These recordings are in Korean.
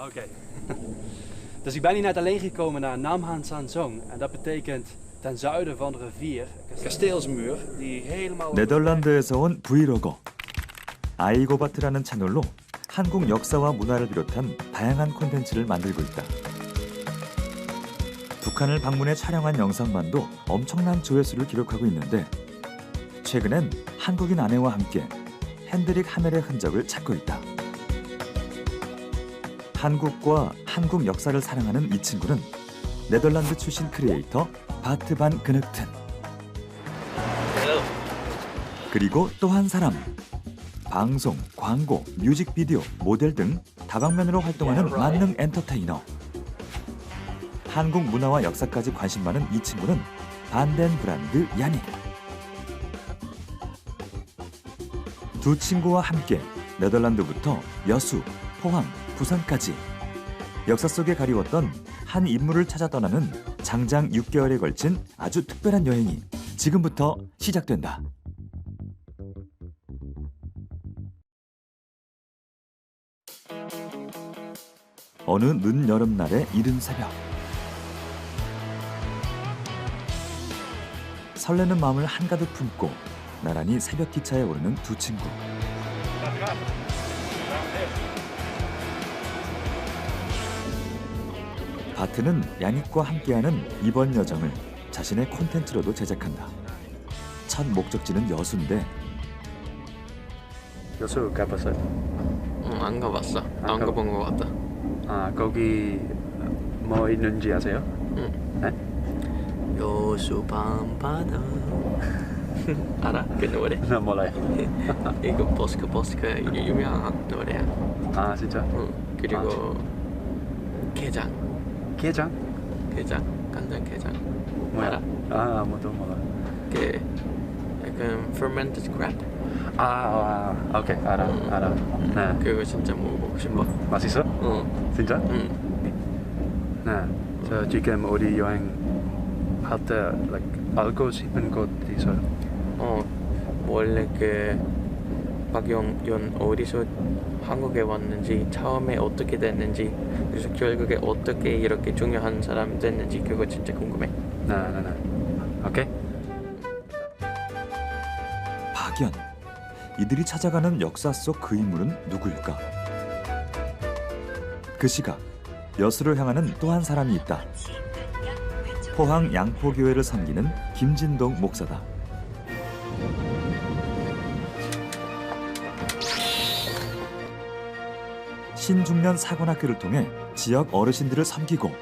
Oké. Dus ik ben hier net alleen gekomen naar Namhan Sansong. En dat betekent ten zuiden van de rivier. Een kasteelsmuur die helemaal... 네덜란드에서 온 브이로거. 아이고바트라는 채널로 한국 역사와 문화를 비롯한 다양한 콘텐츠를 만들고 있다. 북한을 방문해 촬영한 영상만도 엄청난 조회수를 기록하고 있는데 최근엔 한국인 아내와 함께 핸드릭 하멜의 흔적을 찾고 있다. 한국과 한국 역사를 사랑하는 이 친구는 네덜란드 출신 크리에이터 바트 반 그늑튼. 그리고 또 한 사람. 방송, 광고, 뮤직비디오, 모델 등 다방면으로 활동하는 만능 엔터테이너. 한국 문화와 역사까지 관심 많은 이 친구는 반덴 브란드 야닉. 두 친구와 함께 네덜란드부터 여수, 포항, 부산까지 역사 속에 가리웠던 한 인물을 찾아 떠나는 장장 6개월에 걸친 아주 특별한 여행이 지금부터 시작된다. 어느 늦여름날의 이른 새벽. 설레는 마음을 한가득 품고 나란히 새벽 기차에 오르는 두 친구. 바트는 야닉과 함께하는 이번 여정을 자신의 콘텐츠로도 제작한다. 첫 목적지는 여수인데 여수 가봤어요? 응, 안 가봤어. 안 가본 것 같다. 아, 거기 뭐 있는지 아세요? 응. 네? 여수 밤바다. 알아? 그 노래? 나 몰라요. 이거 버스커 이게 유명한 노래야. 아, 진짜? 응. 그리고 게장. 게장? 간장게장. 뭐야? 알아? 아, 아무도 몰라. 그 약간 fermented crab. 오케이, 알아. 네. 그거 진짜 먹어보고 싶어. 맛있어? 응. 진짜? 응. 네. 저 지금 어디 여행 할 때 알고 싶은 곳 있어요? 원래 그 박용연 어디서 한국에 왔는지, 처음에 어떻게 됐는지, 그래서 결국에 어떻게 이렇게 중요한 사람 됐는지 그거 진짜 궁금해. 네. 오케이. 박연. 이들이 찾아가는 역사 속 그 인물은 누구일까? 그 시각 여수를 향하는 또 한 사람이 있다. 포항 양포교회를 섬기는 김진동 목사다. 신중년 사관학교를 통해 지역 어르신들을 섬기고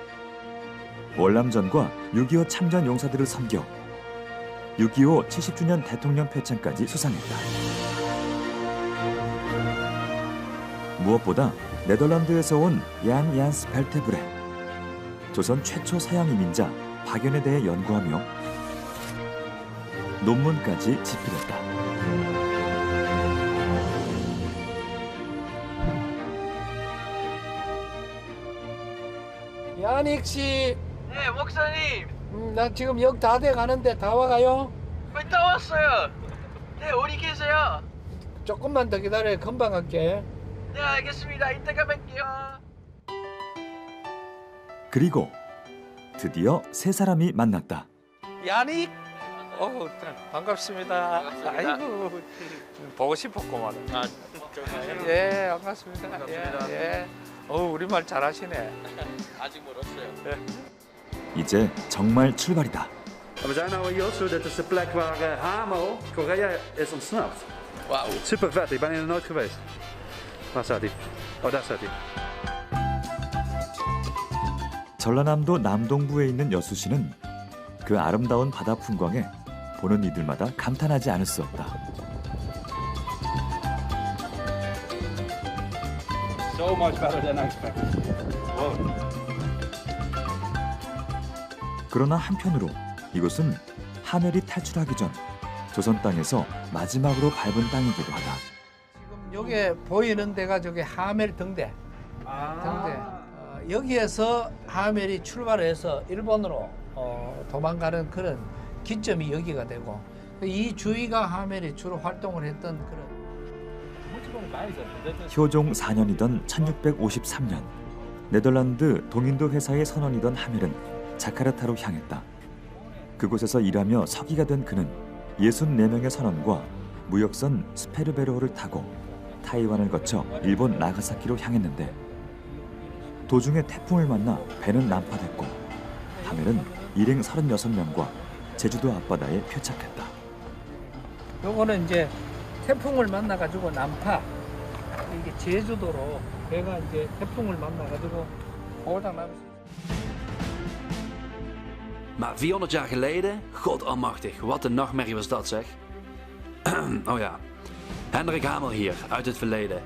월남전과 6.25 참전 용사들을 섬겨 6.25 70주년 대통령 표창까지 수상했다. 무엇보다 네덜란드에서 온 얀 얀스 벨테브레, 조선 최초 서양 이민자 박연에 대해 연구하며 논문까지 집필했다. 야닉 씨, 네, 목사님. 나 지금 역 다 돼 가는데 다 와가요? 거의 다 왔어요. 네, 어디 계세요? 조금만 더 기다려, 금방 갈게. 네, 알겠습니다. 이따가 뵐게요. 그리고 드디어 세 사람이 만났다. 야닉, 반갑습니다. 반갑습니다. 아이고, 보고 싶었구만. 아, 정말요? 예, 반갑습니다. 반갑습니다. 예. 우리말 잘하시네. 아직 멀었어요. 이제 정말 출발이다. We zijn nu in Josu, dit is de plek waar Hamo, Korea, is ontsnapt. 와우. Super vet, ik ben hier nog nooit geweest. Waar staat hij? Oh, daar staat hij. 전라남도 남동부에 있는 여수시는 그 아름다운 바다 풍광에 보는 이들마다 감탄하지 않을 수 없다. So much better than I expected. 그러나 한편으로 이곳은 하멜이 탈출하기 전 조선 땅에서 마지막으로 밟은 땅이기도 하다. 지금 여기 보이는 데가 저기 하멜 등대. 등대. 여기에서 하멜이 출발해서 일본으로 도망가는 그런 기점이 여기가 되고 이 주위가 하멜이 주로 활동을 했던 그런. 효종 4년이던 1653년 네덜란드 동인도 회사의 선원이던 하멜은 자카르타로 향했다. 그곳에서 일하며 서기가 된 그는 64명의 선원과 무역선 스페르베로호를 타고 타이완을 거쳐 일본 나가사키로 향했는데 도중에 태풍을 만나 배는 난파됐고 하멜은 일행 36명과 제주도 앞바다에 표착했다. 요거는 이제 태풍을 만나가지고 난파, 이게 제주도로 배가 이제 태풍을 만나가지고 고장나면서. Maar 400 jaar geleden, god almachtig, wat een nachtmerrie was dat zeg. Oh ja, Hendrik Hamel hier, uit het verleden.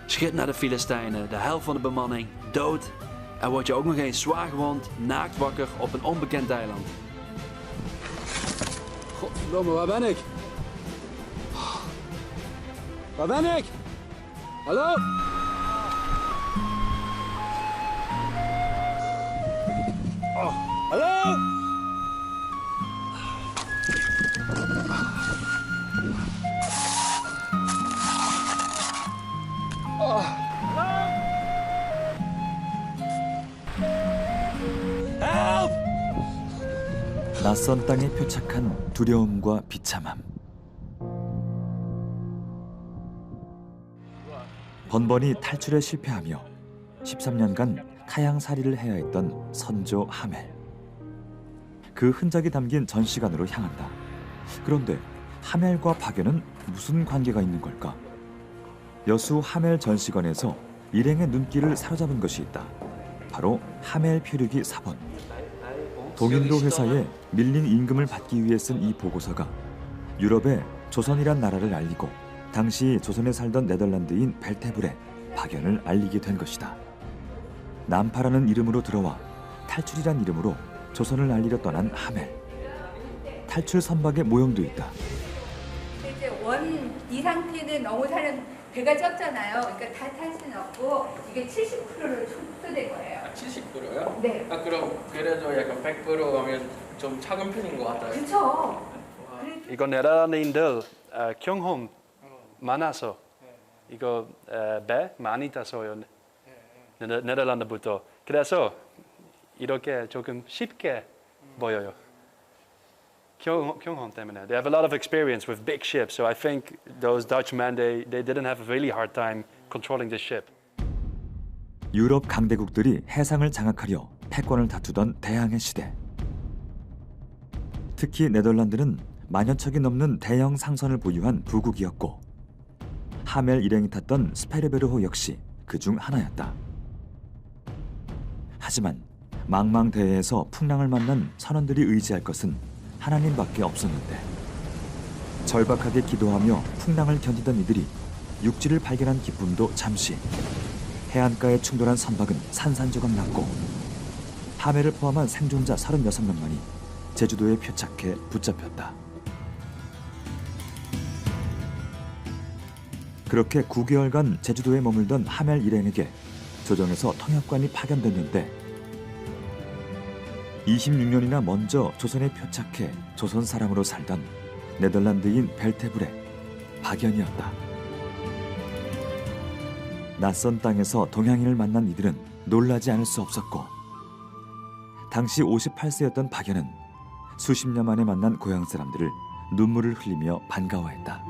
Schip naar de Filistijnen, de helft van de bemanning, dood. En word je ook nog eens zwaar gewond, naakt wakker op een onbekend eiland. Godverdomme, waar ben ik? Waar ben ik? Hallo? Oh, hallo? 낯선 땅에 표착한 두려움과 비참함. 번번이 탈출에 실패하며 13년간 카양살이를 해야 했던 선조 하멜. 그 흔적이 담긴 전시관으로 향한다. 그런데 하멜과 박연은 무슨 관계가 있는 걸까? 여수 하멜 전시관에서 일행의 눈길을 사로잡은 것이 있다. 바로 하멜 표류기 사본. 동인도 회사에 밀린 임금을 받기 위해 쓴 이 보고서가 유럽에 조선이란 나라를 알리고 당시 조선에 살던 네덜란드인 벨테브레, 박연을 알리게 된 것이다. 난파라는 이름으로 들어와 탈출이란 이름으로 조선을 알리려 떠난 하멜. 탈출 선박의 모형도 있다. 이제 원 이 상태는 너무 사람 배가 쪘잖아요. 그러니까 다 탈 수는 없고 이게 70%로 축소된 거예요. 70%요? 네. 아 그럼 그래도 약간 100% 하면 좀 작은 편인 것 같아요. 그렇죠. 이거 네덜란드인들 경험 많아서 이거 배 많이 타서요. 네덜란드부터. 그래서 이렇게 조금 쉽게 보여요. 경험 때문에. They have a lot of experience with big ships, so I think those Dutchmen they didn't have a really hard time controlling the ship. 유럽 강대국들이 해상을 장악하려 패권을 다투던 대항해 시대. 특히 네덜란드는 만여 척이 넘는 대형 상선을 보유한 부국이었고 하멜 일행이 탔던 스페르베르호 역시 그중 하나였다. 하지만 망망대해에서 풍랑을 만난 선원들이 의지할 것은 하나님밖에 없었는데 절박하게 기도하며 풍랑을 견디던 이들이 육지를 발견한 기쁨도 잠시. 해안가에 충돌한 선박은 산산조각 났고 하멜을 포함한 생존자 36명만이 제주도에 표착해 붙잡혔다. 그렇게 9개월간 제주도에 머물던 하멜 일행에게 조정에서 통역관이 파견됐는데 26년이나 먼저 조선에 표착해 조선 사람으로 살던 네덜란드인 벨테브레, 박연이었다. 낯선 땅에서 동양인을 만난 이들은 놀라지 않을 수 없었고 당시 58세였던 박연은 수십 년 만에 만난 고향 사람들을 눈물을 흘리며 반가워했다.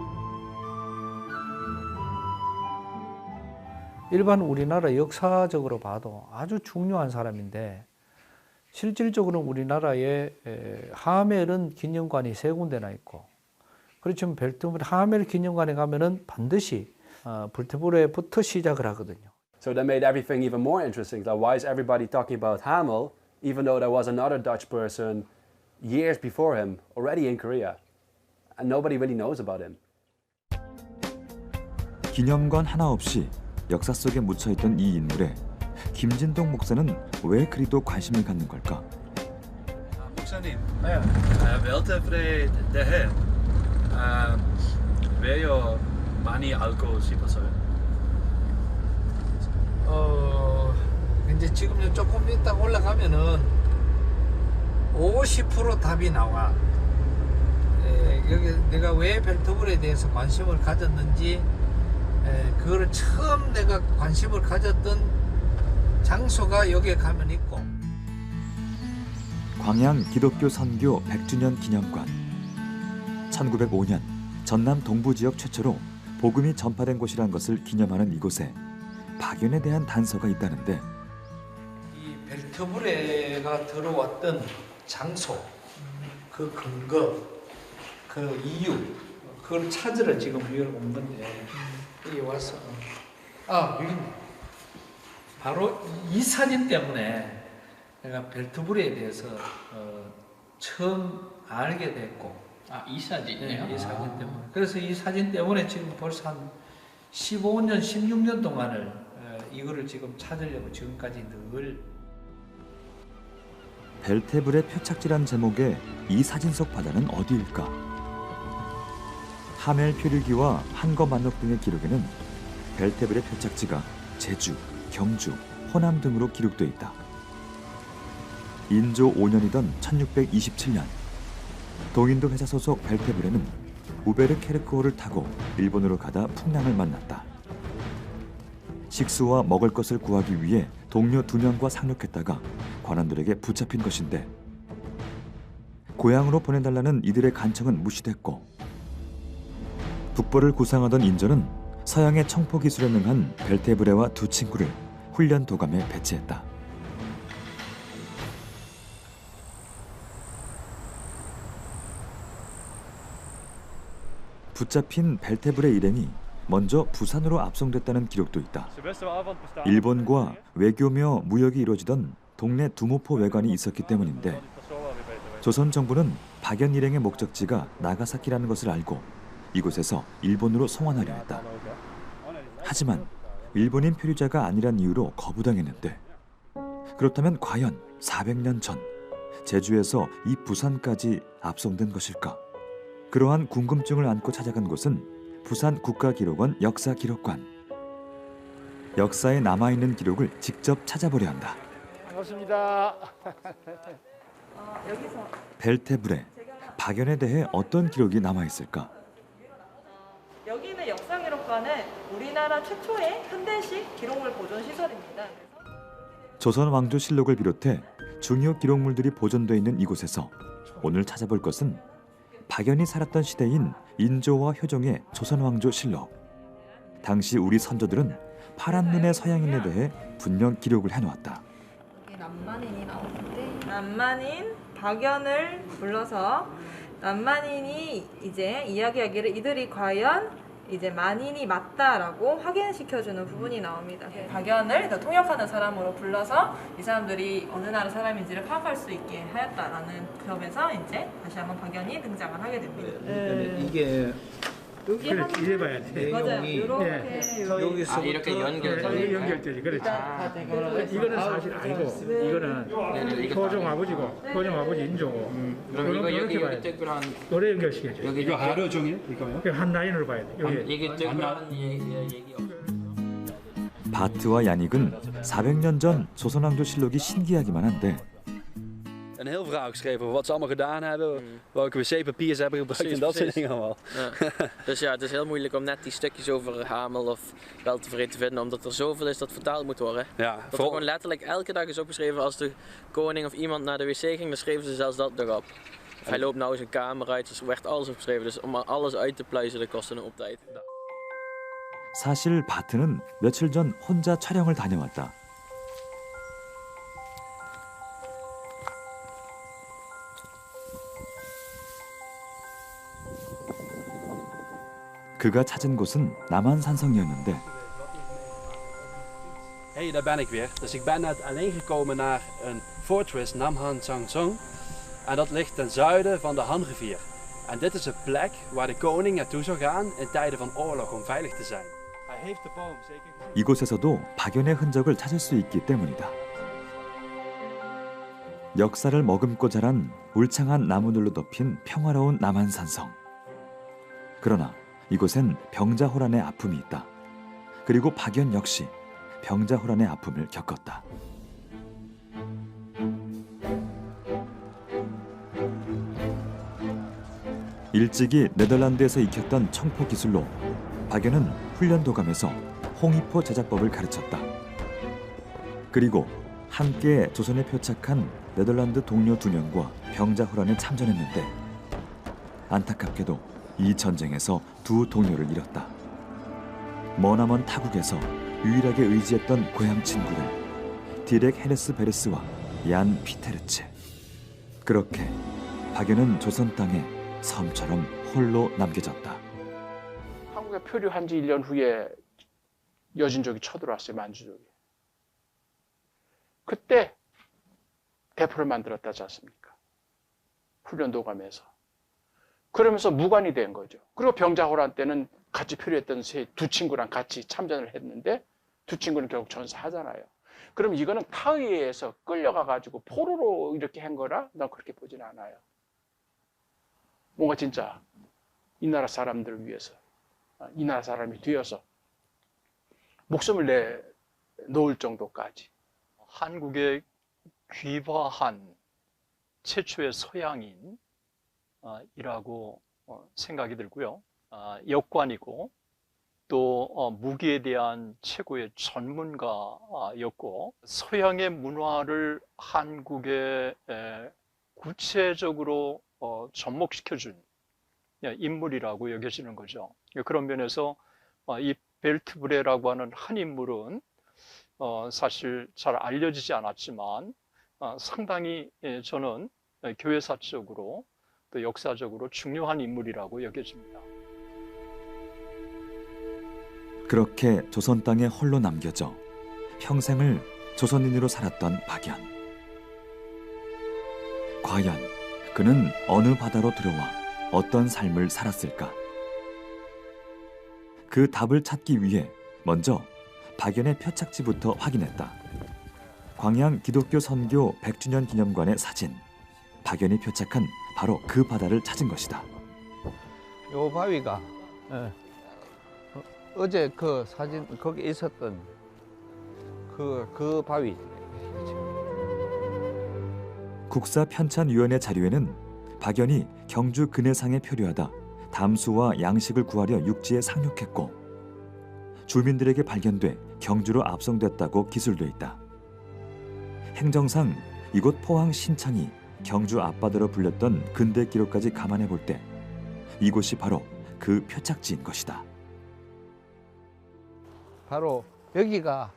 일반 우리나라 역사적으로 봐도 아주 중요한 사람인데 실질적으로 우리나라에 하멜은 기념관이 3군데나 있고 그렇지만 벨테브레 하멜 기념관에 가면은 반드시 벨테브레부터 시작을 하거든요. So that made everything even more interesting. Like, why is everybody talking about Hamel, even though there was another Dutch person years before him already in Korea, and nobody really knows about him. 기념관 하나 없이 역사 속에 묻혀있던 이 인물에 김진동 목사는 왜 그리도 관심을 갖는 걸까? 목사님, 벨테브레 대해 왜요 많이 알고 싶었어요? 이제 지금 조금 이따 올라가면은 50% 답이 나와. 여기 내가 왜 벨테브레에 대해서 관심을 가졌는지, 그거를 처음 내가 관심을 가졌던 장소가 여기에 가면 있고 광양 기독교 선교 100주년 기념관. 1905년 전남 동부 지역 최초로 복음이 전파된 곳이란 것을 기념하는 이곳에 박연에 대한 단서가 있다는데 이 벨트부레가 들어왔던 장소, 그 근거, 그 이유, 그걸 찾으러 지금 여기 온 건데 여기 와서 여기 바로 이 사진 때문에 내가 벨트부레에 대해서 처음 알게 됐고 이 사진이요? 이 사진 때문에. 그래서 이 사진 때문에 지금 벌써 한 15년, 16년 동안을 이거를 지금 찾으려고 지금까지 늘. 벨테블의 표착지란 제목의 이 사진 속 바다는 어디일까? 하멜 표류기와 한거만록 등의 기록에는 벨테블의 표착지가 제주, 경주, 호남 등으로 기록돼 있다. 인조 5년이던 1627년 동인도 회사 소속 벨테블에는 우베르케르크호를 타고 일본으로 가다 풍랑을 만났다. 식수와 먹을 것을 구하기 위해 동료 2명과 상륙했다가 관원들에게 붙잡힌 것인데 고향으로 보내달라는 이들의 간청은 무시됐고 북벌을 구상하던 인조는 서양의 청포 기술에 능한 벨테브레와 2 친구를 훈련 도감에 배치했다. 붙잡힌 벨테브레 일행이 먼저 부산으로 압송됐다는 기록도 있다. 일본과 외교며 무역이 이루어지던 동네 두모포 외관이 있었기 때문인데 조선 정부는 박연 일행의 목적지가 나가사키라는 것을 알고 이곳에서 일본으로 송환하려 했다. 하지만 일본인 표류자가 아니란 이유로 거부당했는데 그렇다면 과연 400년 전 제주에서 이 부산까지 압송된 것일까? 그러한 궁금증을 안고 찾아간 곳은 부산 국가기록원 역사기록관. 역사에 남아있는 기록을 직접 찾아보려 한다. 반갑습니다. 여기서 벨테브레, 박연에 대해 어떤 기록이 남아있을까? 여기는 역사기록관은 우리나라 최초의 현대식 기록물 보존 시설입니다. 조선 왕조실록을 비롯해 중요 기록물들이 보존되어 있는 이곳에서 오늘 찾아볼 것은 박연이 살았던 시대인 인조와 효종의 조선왕조실록. 당시 우리 선조들은 파란 눈의 서양인에 대해 분명 기록을 해놓았다. 여기 남만인이 나오는데 남만인 박연을 불러서 남만인이 이제 이야기하기를 이들이 과연 이제 만인이 맞다라고 확인시켜주는 부분이 나옵니다. 박연을 통역하는 사람으로 불러서 이 사람들이 어느 나라 사람인지를 파악할 수 있게 하였다라는 점에서 이제 다시 한번 박연이 등장을 하게 됩니다. 이게 여기 이래 봐야 돼. 맞아요. 내용이 이렇게 여기서 이렇게 연결되는 연결되지. 그렇지. 이거는 사실 아니고 이거는 효종 아버지고 효종 아버지 인조고. 그럼 이거 이렇게 봐야 여기 돼. 특별한 노래 연결시켜줘. 여기 이거 하루종이에요? 이거요? 이거 한 라인으로 봐야 돼. 여기 이게 특별한 얘기 없어요. 바트와 야닉은 400년 전 조선왕조실록이 신기하기만 한데 Een heel verhaal geschreven over wat ze allemaal gedaan hebben, welke wc-papier ze hebben gebruikt en dat soort dingen allemaal. Ja. Dus ja, het is heel moeilijk om net die stukjes over Hamel of Beltevrede te vinden, omdat er zoveel is dat vertaald moet worden. Ja, Dat er gewoon letterlijk elke dag is opgeschreven als de koning of iemand naar de wc ging, dan schreven ze zelfs dat erop. Of hij loopt nou eens een kamer uit, dus er werd alles opgeschreven. Dus om alles uit te pluizen, dat kostte een hoop tijd. 사실 바트는 며칠 전 혼자 촬영을 다녀왔다. 그가 찾은 곳은 남한산성이었는데 Hey, daar ben ik weer. Dus ik ben net alleen gekomen naar een fortress Namhan Changsong. En dat ligt ten zuiden van de Han-rivier. En dit is een plek waar de koning naartoe zou gaan in tijden van oorlog om veilig te zijn. Hij heeft de boom zeker gezien. 이곳에서도 박연의 흔적을 찾을 수 있기 때문이다. 역사를 머금고 자란 울창한 나무들로 덮인 평화로운 남한산성. 그러나 이곳엔 병자호란의 아픔이 있다. 그리고 박연 역시 병자호란의 아픔을 겪었다. 일찍이 네덜란드에서 익혔던 청포 기술로 박연은 훈련 도감에서 홍위포 제작법을 가르쳤다. 그리고 함께 조선에 표착한 네덜란드 동료 2명과 병자호란에 참전했는데 안타깝게도 이 전쟁에서 2 동료를 잃었다. 머나먼 타국에서 유일하게 의지했던 고향 친구들 디렉 헤레스 베레스와 얀 피테르체. 그렇게 박연은 조선 땅에 섬처럼 홀로 남겨졌다. 한국에 표류한 지 1년 후에 여진족이 쳐들어왔어요. 만주족이. 그때 대포를 만들었다지 않습니까? 훈련도 가면서. 그러면서 무관이 된 거죠. 그리고 병자호란 때는 같이 표류했던 2 친구랑 같이 참전을 했는데 2 친구는 결국 전사하잖아요. 그럼 이거는 타에 의해서 끌려가가지고 포로로 이렇게 한 거라? 난 그렇게 보진 않아요. 뭔가 진짜 이 나라 사람들을 위해서, 이 나라 사람이 되어서 목숨을 내놓을 정도까지. 한국에 귀화한 최초의 서양인이라고 생각이 들고요. 역관이고 또 무기에 대한 최고의 전문가였고 서양의 문화를 한국에 구체적으로 접목시켜준 인물이라고 여겨지는 거죠. 그런 면에서 이 벨트브레라고 하는 한 인물은 사실 잘 알려지지 않았지만 상당히 저는 교회사적으로 또 역사적으로 중요한 인물이라고 여겨집니다. 그렇게 조선 땅에 홀로 남겨져 평생을 조선인으로 살았던 박연. 과연 그는 어느 바다로 들어와 어떤 삶을 살았을까? 그 답을 찾기 위해 먼저 박연의 표착지부터 확인했다. 광양 기독교 선교 100주년 기념관의 사진. 박연이 표착한 바로 그 바다를 찾은 것이다. 요 바위가 어제 그 사진 거기 있었던 그 바위. 국사편찬위원회 자료에는 박연이 경주 근해상에 표류하다 담수와 양식을 구하려 육지에 상륙했고 주민들에게 발견돼 경주로 압송됐다고 기술돼 있다. 행정상 이곳 포항 신창이 경주 앞바다로 불렸던 근대 기록까지 감안해 볼 때 이곳이 바로 그 표착지인 것이다. 바로 여기가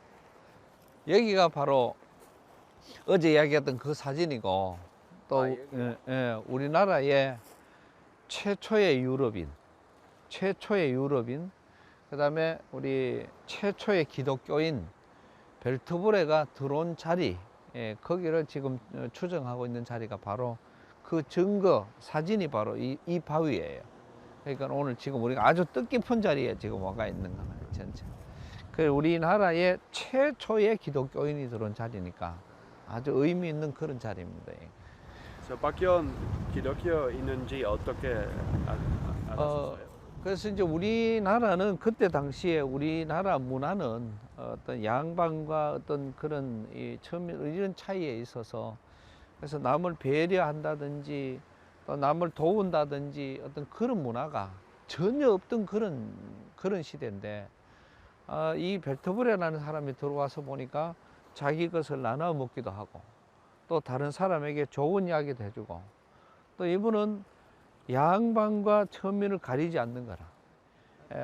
바로 어제 이야기했던 그 사진이고 또 우리나라의 최초의 유럽인, 그다음에 우리 최초의 기독교인 벨트브레가 들어온 자리, 거기를 지금 추정하고 있는 자리가 바로 그 증거 사진이 바로 이 바위예요. 그러니까 오늘 지금 우리가 아주 뜻깊은 자리에 지금 와가 있는 거예요, 전체. 그 우리나라의 최초의 기독교인이 들어온 자리니까 아주 의미 있는 그런 자리입니다. 박연 기독교인인지 어떻게 알았어요? 그래서 이제 우리나라는 그때 당시에 우리나라 문화는 어떤 양반과 어떤 그런 이런 차이에 있어서 그래서 남을 배려한다든지 또 남을 도운다든지 어떤 그런 문화가 전혀 없던 그런 시대인데 이 벨트브레라는 사람이 들어와서 보니까 자기 것을 나눠 먹기도 하고 또 다른 사람에게 좋은 이야기도 해주고 또 이분은 양반과 천민을 가리지 않는 거라.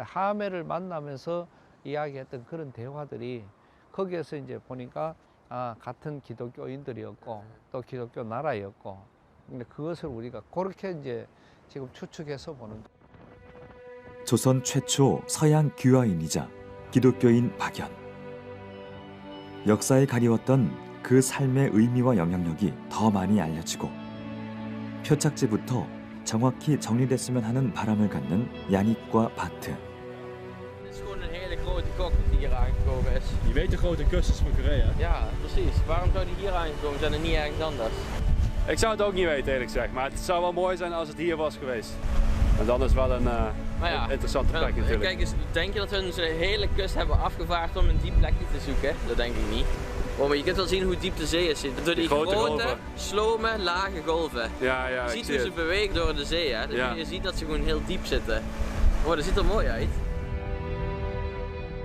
하멜을 만나면서 이야기했던 그런 대화들이 거기에서 이제 보니까 같은 기독교인들이었고 또 기독교 나라였고 근데 그것을 우리가 그렇게 이제 지금 추측해서 보는 거예요. 조선 최초 서양 귀화인이자 기독교인 박연. 역사에 가리웠던 그 삶의 의미와 영향력이 더 많이 알려지고 표착지부터 정확히 정리됐으면 하는 바람을 갖는 야닉과 바트. Het is gewoon een hele grote kok die hier aangekomen is. Je weet de grote kusters van Korea? Ja, precies. Waarom zou die hier aangekomen zijn en niet ergens anders? Ik zou het ook niet weten eerlijk gezegd, maar het zou wel mooi zijn als het hier was geweest. En dan is wel een interessante plek natuurlijk. Kijk eens, denk je dat hun zijn hele kust hebben afgevaagd om een diep plekje te zoeken? Dat denk ik niet. Maar je kunt wel zien hoe diep de zee is. Door die grote, slome, lage golven. Ja, je ziet hoe ze bewegen door de zee. Hè? Dus je ziet dat ze gewoon heel diep zitten. Oh, dat ziet er mooi uit.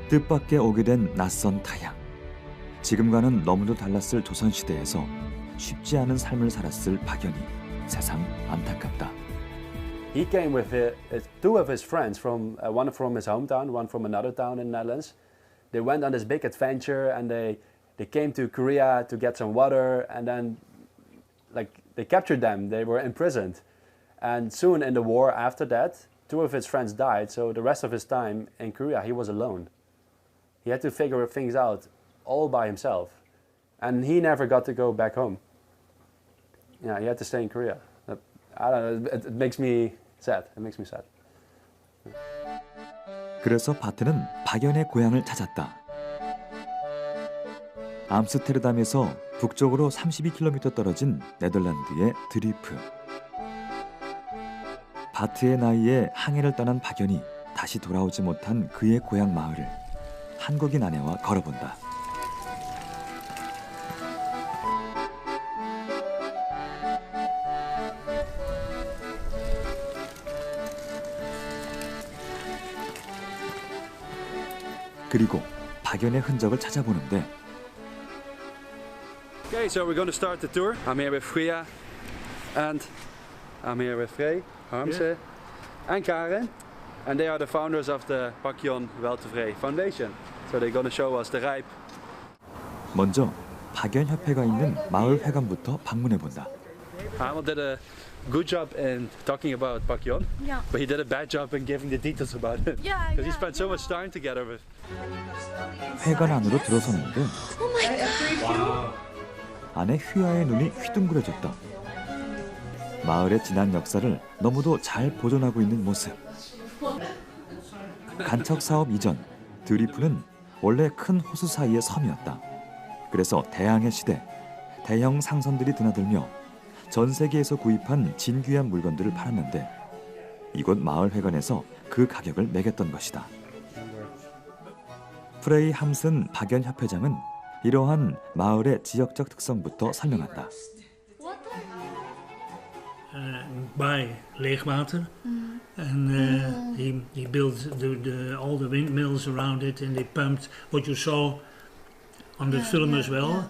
뜻밖의 오게 된 낯선 타양. 지금과는 너무도 달랐을 조선시대에서 쉽지 않은 삶을 살았을 박연이 세상 안타깝다. He came with two of his friends, one from his hometown, one from another town in the Netherlands. They went on this big adventure and they came to Korea to get some water, and then they captured them. They were imprisoned. And soon in the war after that, two of his friends died, so the rest of his time in Korea he was alone. He had to figure things out all by himself. And he never got to go back home. Yeah, he had to stay in Korea. I don't know, it makes me sad. It makes me sad. 그래서 바트는 박연의 고향을 찾았다. 암스테르담에서 북쪽으로 32km 떨어진 네덜란드의 드리프. 바트의 나이에 항해를 떠난 박연이 다시 돌아오지 못한 그의 고향 마을을 한국인 아내와 걸어본다. 그리고 박연의 흔적을 찾아보는데 Okay, so we're going to start the tour. I'm here with Freya and I'm here with Frey, Harmse and Karen. And they are the founders of the Bakjon Weltevree Foundation. So they're going to show us the Rijp. 먼저 박연 협회가 있는 마을 회관부터 방문해 본다. Hamel did a good job in talking about Bakjon, but he did a bad job in giving the details about it. Because he spent so much time together with. 회관 안으로 들어섰는데 안에 휘하의 눈이 휘둥그레졌다. 마을의 지난 역사를 너무도 잘 보존하고 있는 모습. 간척 사업 이전 드리프는 원래 큰 호수 사이의 섬이었다. 그래서 대항해 시대 대형 상선들이 드나들며 전 세계에서 구입한 진귀한 물건들을 팔았는데 이곳 마을 회관에서 그 가격을 매겼던 것이다. 프레이 함슨 박연 협회장은 이러한 마을의 지역적 특성부터 설명한다. By leegwater, and he built all the windmills around it, and they pumped what you saw on the film as well.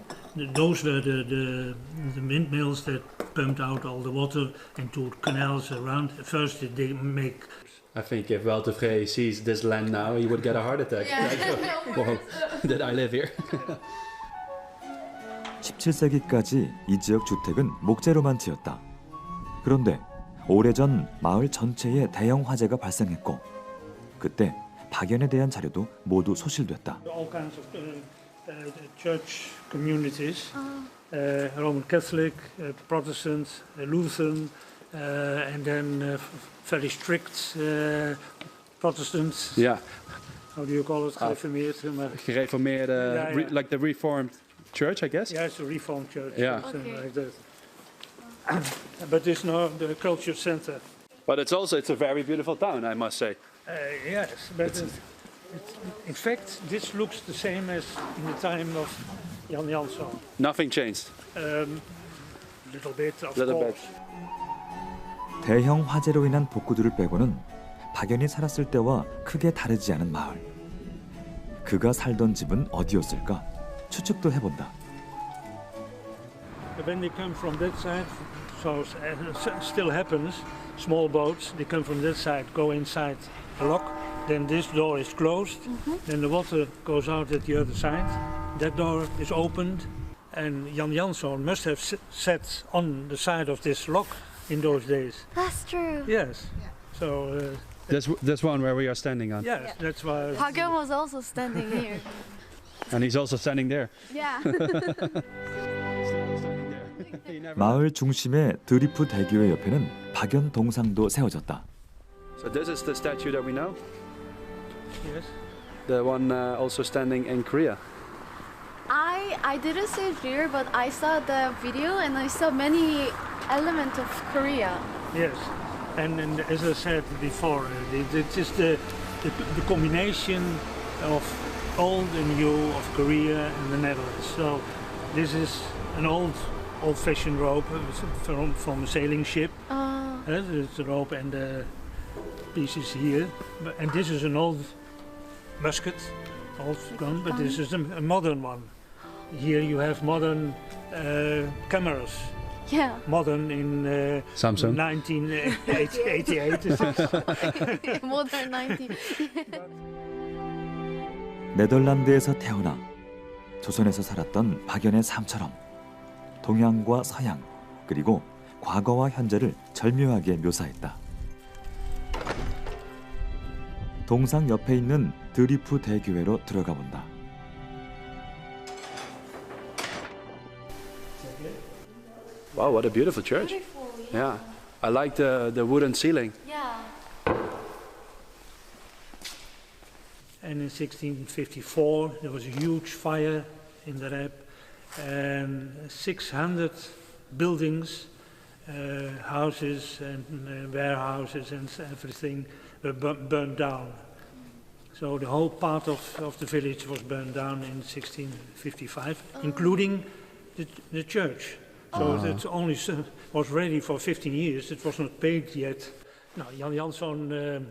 Those were the windmills that pumped out all the water into canals around. First, they make. I think if Walter Frey sees this land now, he would get a heart attack. Whoa, did I live here? 17세기까지 이 지역 주택은 목재로만 지었다. 그런데 오래전 마을 전체에 대형 화재가 발생했고 그때 박연에 대한 자료도 모두 소실됐다. All kinds of church communities, Roman Catholic, Protestant, Lutheran, and then very strict Protestants. Yeah. How do you call it? Gereformeerde, like the Reformed Church, I guess. Yeah, it's a Reformed church. Yeah. Something like that. But it's not the culture center. But it's a very beautiful town, I must say. Yes, but in fact, this looks the same as in the time of Jan Jansson. Nothing changed. Little bit, of little course. Bit. 대형 화재로 인한 복구들을 빼고는 박연이 살았을 때와 크게 다르지 않은 마을. 그가 살던 집은 어디였을까? 추측도 해본다. When they come from that side, so still happens, small boats, they come from that side, go inside the lock, then this door is closed, then the water goes out at the other side, that door is opened, and Jan Jansson must have sat on the side of this lock in those days. That's true. Yes. So. This one where we are standing on. Yes, that's why. 박연 was also standing here. And he's also standing there. Yeah. 마을 중심의 드리프 대교의 옆에는 박연 동상도 세워졌다. So this is the statue that we know. Yes. The one also standing in Korea. I didn't see it here, but I saw the video and I saw many elements of Korea. Yes, and as I said before, it is the combination of old and new of Korea and the Netherlands. So this is an old-fashioned rope from a sailing ship. It's the rope and the pieces here, and this is an old musket, old gun, but this is a modern one. Here you have modern cameras. Yeah. Modern in Samsung. 1988. Modern 90. 네덜란드에서 태어나 조선에서 살았던 박연의 삶처럼 동양과 서양 그리고 과거와 현재를 절묘하게 묘사했다. 동상 옆에 있는 드리프 대교회로 들어가 본다. Wow, what a beautiful church. Yeah, I like the wooden ceiling. Yeah. And in 1654 there was a huge fire in the Rep, and 600 buildings, houses and warehouses and everything were burned down. So the whole part of the village was burned down in 1655, including the church. So it only was ready for 15 years. It was not paid yet. Now, Jan Jansson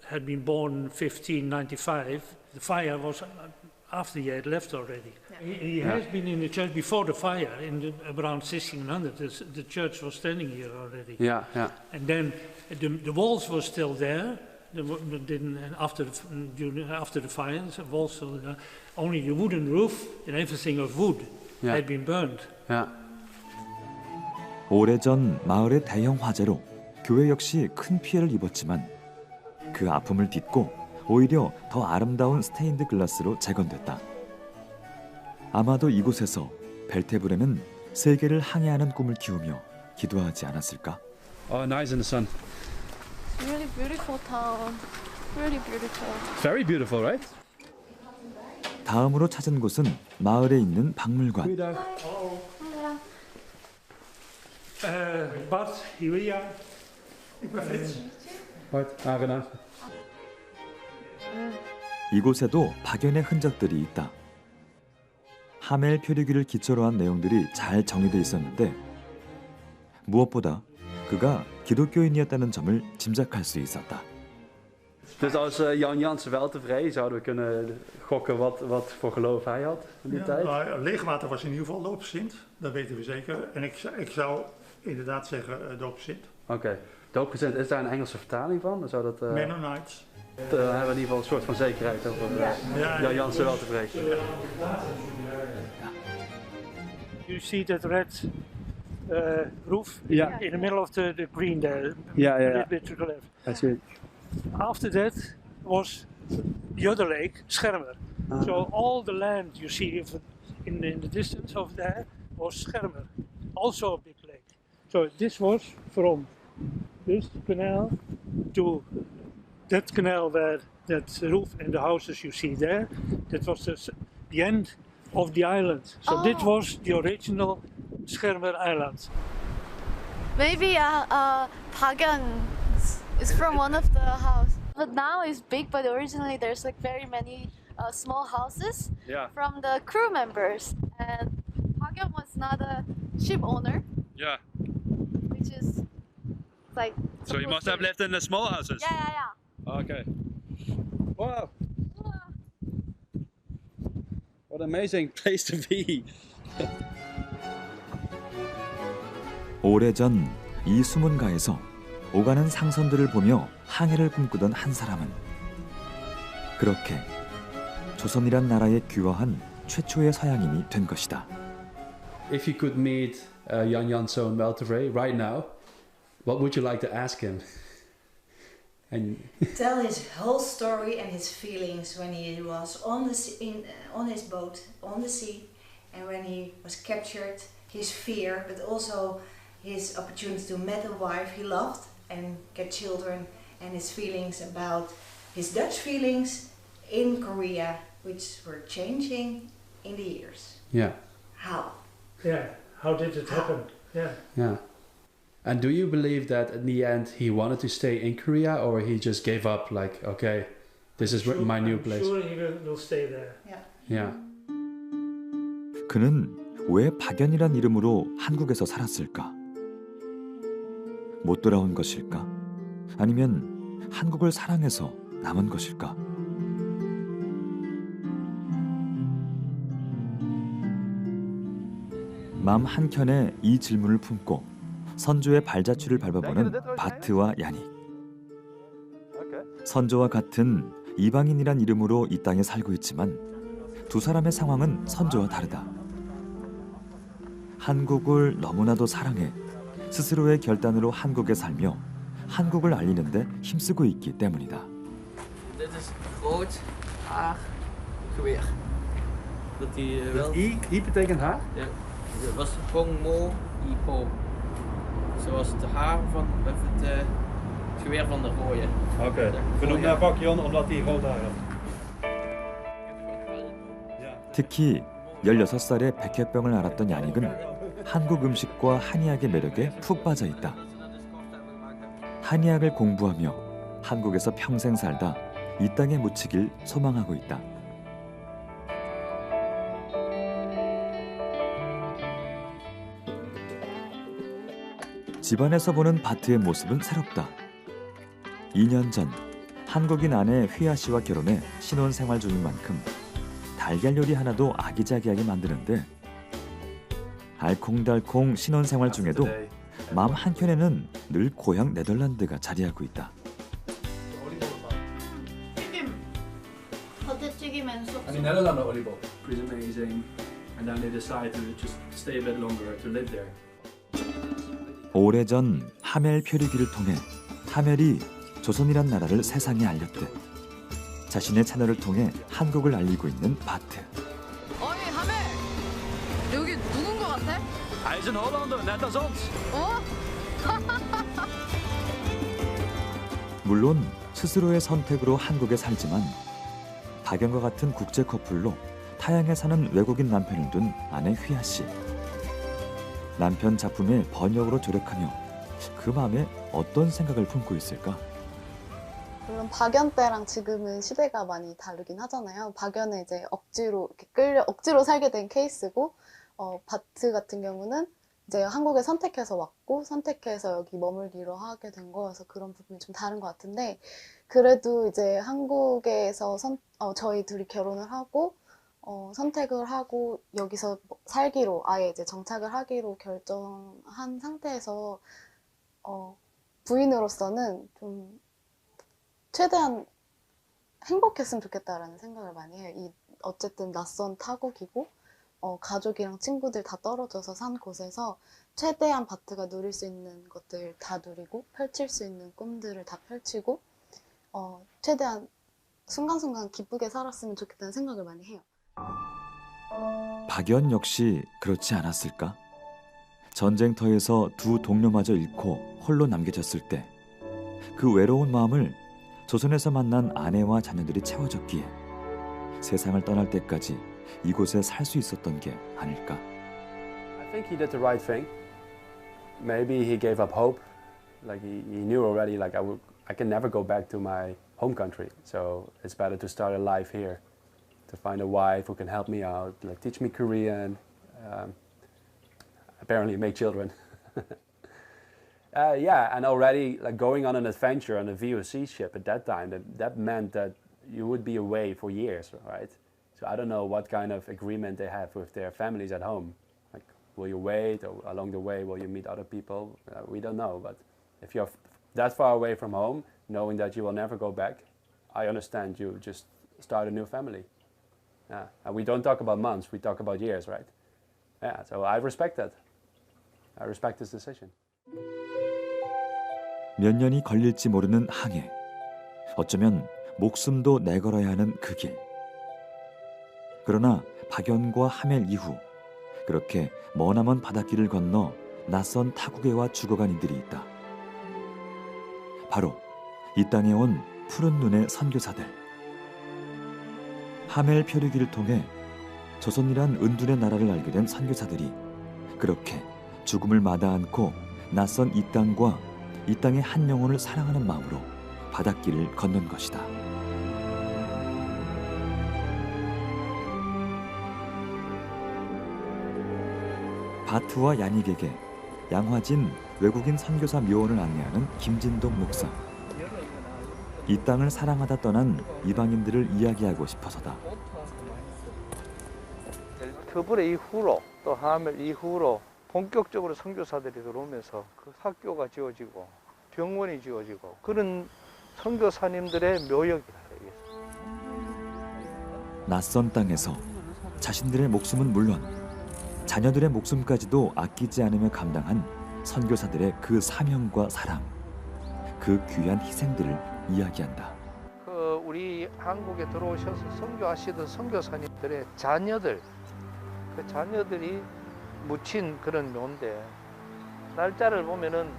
had been born in 1595. The fire was after he had left already. Yeah. He has been in the church before the fire, around 1600. The church was standing here already. Yeah, yeah. And then the walls were still there. After the fire, the walls still there. Only the wooden roof and everything of wood had been burned. Yeah. 오래전 마을의 대형 화재로 교회 역시 큰 피해를 입었지만 그 아픔을 딛고 오히려 더 아름다운 스테인드 글라스로 재건됐다. 아마도 이곳에서 벨테브레는 세계를 항해하는 꿈을 키우며 기도하지 않았을까? Oh, nice in the sun. Really beautiful town. Really beautiful. Very beautiful, right? 다음으로 찾은 곳은 마을에 있는 박물관. Bart, hier we are. Aangenaam. 이곳에도 박연의 흔적들이 있다. 하멜 표류기를 기초로 한 내용들이 잘 정리돼 있었는데 무엇보다 그가 기독교인이었다는 점을 짐작할 수 있었다. Dus als Jan Jansen wel tevreden, zouden we kunnen gokken wat voor geloof hij had in die tijd? Nou, leegwater was in ieder geval doopsint, dat weten we zeker. En ik zou inderdaad zeggen doopsint. Oké. Doopgezind, is daar een Engelse vertaling van? Dan zou dat, Mennonites. Dan hebben we in ieder geval een soort van zekerheid over Jan Jansen wel tevreden. You see that red roof in the middle of the green there, a little bit to the left. I see. After that was the other lake, Schermer. So all the land you see in the distance over there was Schermer, also a big lake. So this was from this canal to that canal where that roof and the houses you see there, that was the end of the island. So this was the original Schermer Island. Maybe Pagan is from one of the houses. But now it's big, but originally there's like very many small houses from the crew members. And Pagan was not a ship owner. Yeah. Which is like... So you must have lived in the small houses? Yeah. Okay. Wow. What an amazing place to be. 오래전 이 수문가에서 오가는 상선들을 보며 항해를 꿈꾸던 한 사람은 그렇게 조선이란 나라에 귀화한 최초의 서양인이 된 것이다. If you could meet Jan Jansen Weltevree right now, what would you like to ask him? And tell his whole story and his feelings when he was on the sea, on his boat on the sea, and when he was captured, his fear, but also his opportunity to meet a wife he loved and get children, and his feelings about his Dutch feelings in Korea, which were changing in the years. Yeah. How? Yeah. How did it happen? Yeah. Yeah. And do you believe that in the end he wanted to stay in Korea, or he just gave up? Like, okay, this is my new place. I'm sure he will stay there. Yeah. 그는 왜 박연이란 이름으로 한국에서 살았을까? 못 돌아온 것일까? 아니면 한국을 사랑해서 남은 것일까? 맘 한켠에 이 질문을 품고 선조의 발자취를 밟아보는 바트와 야닉. 선조와 같은 이방인이란 이름으로 이 땅에 살고 있지만 두 사람의 상황은 선조와 다르다. 한국을 너무나도 사랑해 스스로의 결단으로 한국에 살며 한국을 알리는 데 힘쓰고 있기 때문이다. Dit is rood, haar, geweer. Dat die wel. I betekent haar? Ja. Dat was Hong Mo I Po. Zoals het haar van het geweer van de rode. Oké. Genoemd naar Bakion omdat hij rood haar had. 특히 16살에 백혈병을 앓았던 야닉은 한국 음식과 한의학의 매력에 푹 빠져 있다. 한의학을 공부하며 한국에서 평생 살다 이 땅에 묻히길 소망하고 있다. 집안에서 보는 바트의 모습은 새롭다. 2년 전 한국인 아내 휘아 씨와 결혼해 신혼생활 중인 만큼 달걀 요리 하나도 아기자기하게 만드는데 알콩달콩 신혼생활 중에도 마음 한켠에는 늘 고향 네덜란드가 자리하고 있다. 튀김. 버터튀김 and soup. I mean, Netherlands olive oil is amazing, and then they decide to just stay a bit longer to live there. 오래전 하멜 표류기를 통해 하멜이 조선이란 나라를 세상에 알렸대. 자신의 채널을 통해 한국을 알리고 있는 바트. 어이 하멜, 여기 누군 것 같아? Hij is een Hollander, net als ons. 어? 물론 스스로의 선택으로 한국에 살지만 박연과 같은 국제 커플로 타양에 사는 외국인 남편을 둔 아내 휘아 씨. 남편 작품의 번역으로 조력하며 그 마음에 어떤 생각을 품고 있을까? 물론 박연 때랑 지금은 시대가 많이 다르긴 하잖아요. 박연은 이제 억지로 이렇게 억지로 살게 된 케이스고, 바트 같은 경우는 이제 한국에 선택해서 왔고 선택해서 여기 머물기로 하게 된 거여서 그런 부분이 좀 다른 것 같은데, 그래도 이제 한국에서 저희 둘이 결혼을 하고 선택을 하고 여기서 살기로 아예 이제 정착을 하기로 결정한 상태에서 부인으로서는 좀 최대한 행복했으면 좋겠다라는 생각을 많이 해요. 어쨌든 낯선 타국이고 가족이랑 친구들 다 떨어져서 산 곳에서 최대한 바트가 누릴 수 있는 것들 다 누리고 펼칠 수 있는 꿈들을 다 펼치고 최대한 순간순간 기쁘게 살았으면 좋겠다는 생각을 많이 해요. 박연 역시 그렇지 않았을까? 전쟁터에서 두 동료마저 잃고 홀로 남겨졌을 때 그 외로운 마음을 조선에서 만난 아내와 자녀들이 채워줬기에 세상을 떠날 때까지 이곳에 살 수 있었던 게 아닐까? I think he did the right thing. Maybe he gave up hope. Like he knew already, like I can never go back to my home country. So it's better to start a life here, to find a wife who can help me out, like teach me Korean, apparently make children. Yeah, and already like going on an adventure on a VOC ship at that time, that meant that you would be away for years, right? So I don't know what kind of agreement they have with their families at home. Like, will you wait, or along the way will you meet other people? We don't know, but if you're that far away from home, knowing that you will never go back, I understand you just start a new family. Yeah, and we don't talk about months, we talk about years, right? Yeah, so I respect that. I respect this decision. 몇 년이 걸릴지 모르는 항해. 어쩌면 목숨도 내걸어야 하는 그 길. 그러나 박연과 하멜 이후 그렇게 머나먼 바닷길을 건너 낯선 타국에 와 죽어간 이들이 있다. 바로 이 땅에 온 푸른 눈의 선교사들. 하멜 표류기를 통해 조선이란 은둔의 나라를 알게 된 선교사들이 그렇게 죽음을 마다 않고 낯선 이 땅과 이 땅의 한 영혼을 사랑하는 마음으로 바닷길을 걷는 것이다. 바트와 야닉에게 양화진 외국인 선교사 묘원을 안내하는 김진동 목사. 이 땅을 사랑하다 떠난 이방인들을 이야기하고 싶어서다. 특불의 이후로 또 하멜 이후로 본격적으로 선교사들이 들어오면서 그 학교가 지어지고 병원이 지어지고 그런 선교사님들의 묘역이다. 낯선 땅에서 자신들의 목숨은 물론 자녀들의 목숨까지도 아끼지 않으며 감당한 선교사들의 그 사명과 사랑, 그 귀한 희생들을 이야기한다. 우리 한국에 들어오셔서 선교하시던 선교사님들의 자녀들, 그 자녀들이 묻힌 그런 묘인데 날짜를 보면은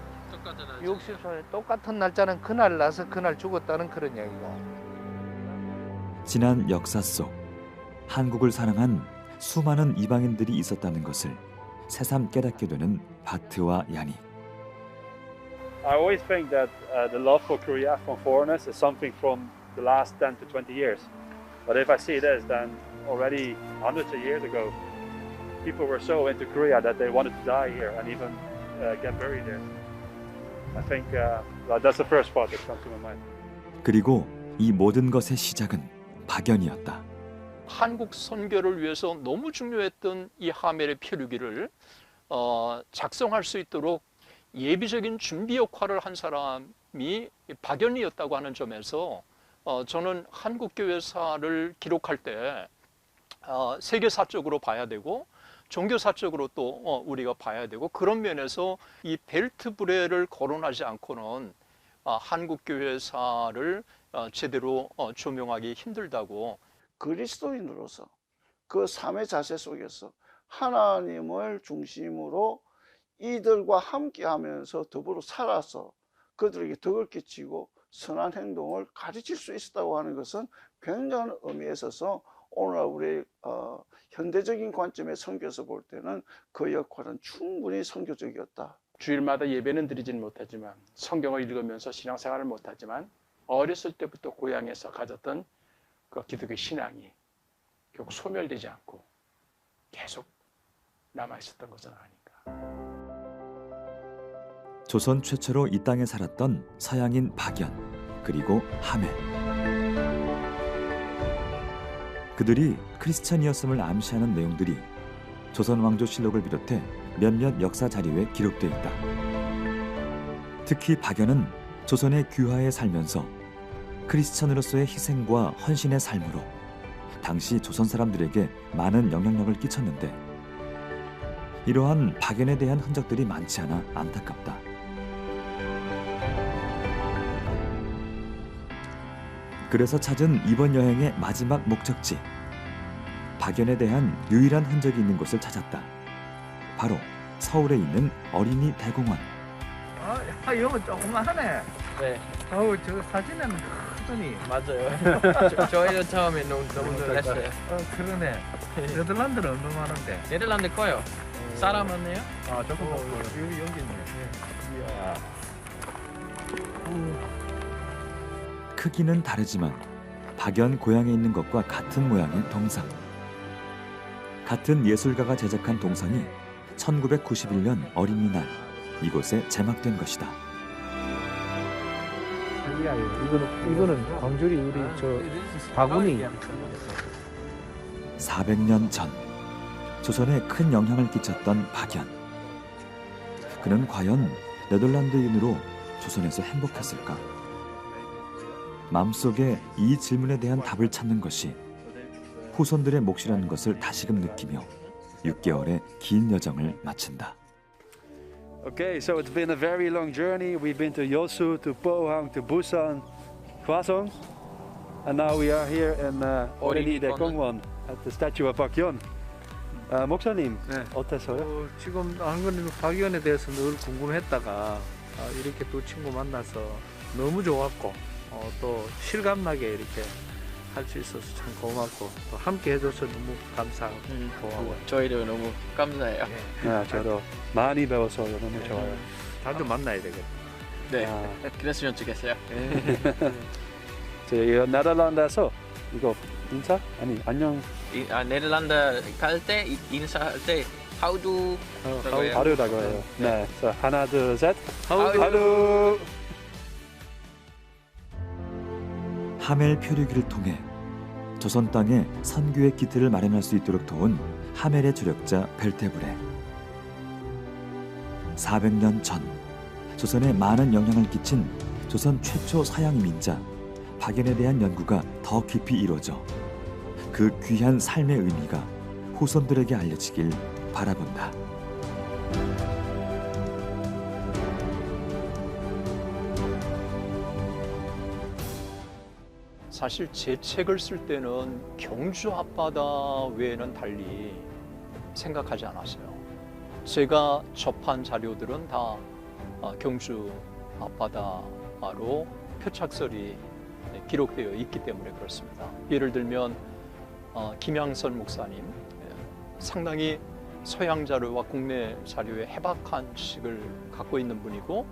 60년 똑같은 날짜는 그날 나서 그날 죽었다는 그런 이야기고. 지난 역사 속 한국을 사랑한 수많은 이방인들이 있었다는 것을 새삼 깨닫게 되는 바트와 야닉. I always think that the love for Korea from foreigners is something from the last 10 to 20 years. But if I see this, then already hundreds of years ago, people were so into Korea that they wanted to die here and even get buried there. I think that's the first part that comes to my mind. 그리고 이 모든 것의 시작은 박연이었다. 한국 선교를 위해서 너무 중요했던 이 하멜의 표류기를 작성할 수 있도록 예비적인 준비 역할을 한 사람이 박연이었다고 하는 점에서 저는 한국교회사를 기록할 때 세계사적으로 봐야 되고 종교사적으로 또 우리가 봐야 되고 그런 면에서 이 벨트브레를 거론하지 않고는 한국교회사를 제대로 조명하기 힘들다고. 그리스도인으로서 그 삶의 자세 속에서 하나님을 중심으로 이들과 함께 하면서 더불어 살아서 그들에게 덕을 끼치고 선한 행동을 가르칠 수 있었다고 하는 것은 굉장한 의미에 있어서 오늘 우리 현대적인 관점의 선교에서 볼 때는 그 역할은 충분히 선교적이었다. 주일마다 예배는 드리지는 못하지만 성경을 읽으면서 신앙생활을 못하지만 어렸을 때부터 고향에서 가졌던 그 기독교 신앙이 결국 소멸되지 않고 계속 남아있었던 것은 아닌가. 조선 최초로 이 땅에 살았던 서양인 박연 그리고 하멜. 그들이 크리스찬이었음을 암시하는 내용들이 조선 왕조실록을 비롯해 몇몇 역사 자료에 기록되어 있다. 특히 박연은 조선의 귀화에 살면서 크리스찬으로서의 희생과 헌신의 삶으로 당시 조선 사람들에게 많은 영향력을 끼쳤는데 이러한 박연에 대한 흔적들이 많지 않아 안타깝다. 그래서 찾은 이번 여행의 마지막 목적지, 박연에 대한 유일한 흔적이 있는 곳을 찾았다. 바로 서울에 있는 어린이 대공원. 이거 조그만하네. 네. 저 사진에는 크더니. 맞아요. 저희도 처음에 너무 놀랐어요. 그러네. 네덜란드는 얼마만한데? 네덜란드 커요. 사람 많네요? 조금 여기 있네. 이야. 크기는 다르지만 박연 고향에 있는 것과 같은 모양의 동상. 같은 예술가가 제작한 동상이 1991년 어린이날 이곳에 제막된 것이다. 이거는 광주리 우리 저 바구니. 400년 전 조선에 큰 영향을 끼쳤던 박연. 그는 과연 네덜란드인으로 조선에서 행복했을까? 마음속에 이 질문에 대한 답을 찾는 것이 후손들의 몫이라는 것을 다시금 느끼며 6개월의 긴 여정을 마친다. Okay, so it's been a very long journey. We've been to Yeosu, to Pohang, to Busan, Hwasong, and now we are here in 어린이 대공원 at the statue of 박연. 목사님, 네. 어땠어요? 지금 한 거는 박연에 대해서 늘 궁금했다가 이렇게 두 친구 만나서 너무 좋았고 또 실감나게 이렇게 할 수 있어서 참 고맙고 또 함께 해줘서 너무 감사하고 고마워요. 저희도 너무 감사해요. 네, 저도 많이 배워서 너무 좋아요. 자주 만나야 되겠다. 네, 그랬으면 좋겠어요. 저희 네덜란드에서 이거 인사? 아니 안녕. 네덜란드 갈 때 인사할 때 How do? 하루라고 해요. 네, 자, 하나 둘 셋. 하루. 하멜 표류기를 통해 조선 땅에 선교의 기틀을 마련할 수 있도록 도운 하멜의 조력자 벨테브레. 400년 전 조선에 많은 영향을 끼친 조선 최초 서양 이민자 박연에 대한 연구가 더 깊이 이루어져 그 귀한 삶의 의미가 후손들에게 알려지길 바라본다. 사실 제 책을 쓸 때는 경주 앞바다 외에는 달리 생각하지 않았어요. 제가 접한 자료들은 다 경주 앞바다로 표착설이 기록되어 있기 때문에 그렇습니다. 예를 들면 김양선 목사님, 상당히 서양 자료와 국내 자료에 해박한 지식을 갖고 있는 분이고,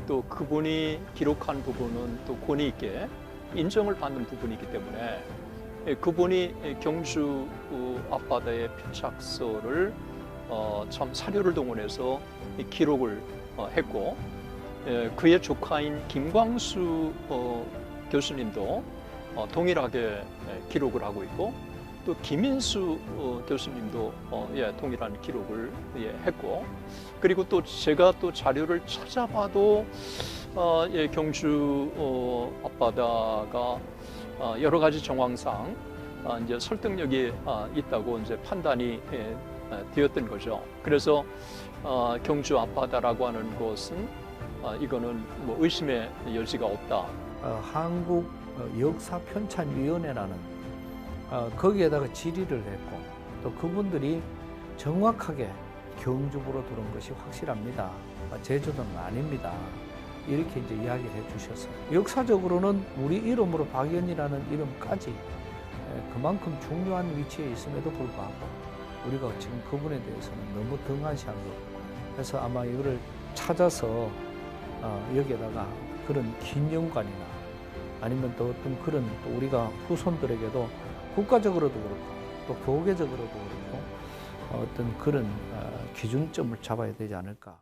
또 그분이 기록한 부분은 또 권위 있게 인정을 받는 부분이기 때문에 그분이 경주 앞바다의 표착설을 참 사료를 동원해서 기록을 했고, 그의 조카인 김광수 교수님도 동일하게 기록을 하고 있고, 또 김인수 교수님도 동일한 기록을 했고, 그리고 또 제가 또 자료를 찾아봐도 경주 앞바다가 여러 가지 정황상 이제 설득력이 있다고 이제 판단이 되었던 거죠. 그래서 경주 앞바다라고 하는 것은 이거는 뭐 의심의 여지가 없다. 한국 역사편찬위원회라는 거기에다가 질의를 했고, 또 그분들이 정확하게 경주부로 들어온 것이 확실합니다. 제주도는 아닙니다. 이렇게 이제 이야기를 해주셨어요. 역사적으로는 우리 이름으로 박연이라는 이름까지 그만큼 중요한 위치에 있음에도 불구하고 우리가 지금 그분에 대해서는 너무 등한시한 것. 그래서 아마 이거를 찾아서 여기에다가 그런 기념관이나 아니면 또 어떤 그런 또 우리가 후손들에게도 국가적으로도 그렇고 또 교계적으로도 그렇고 어떤 그런 기준점을 잡아야 되지 않을까.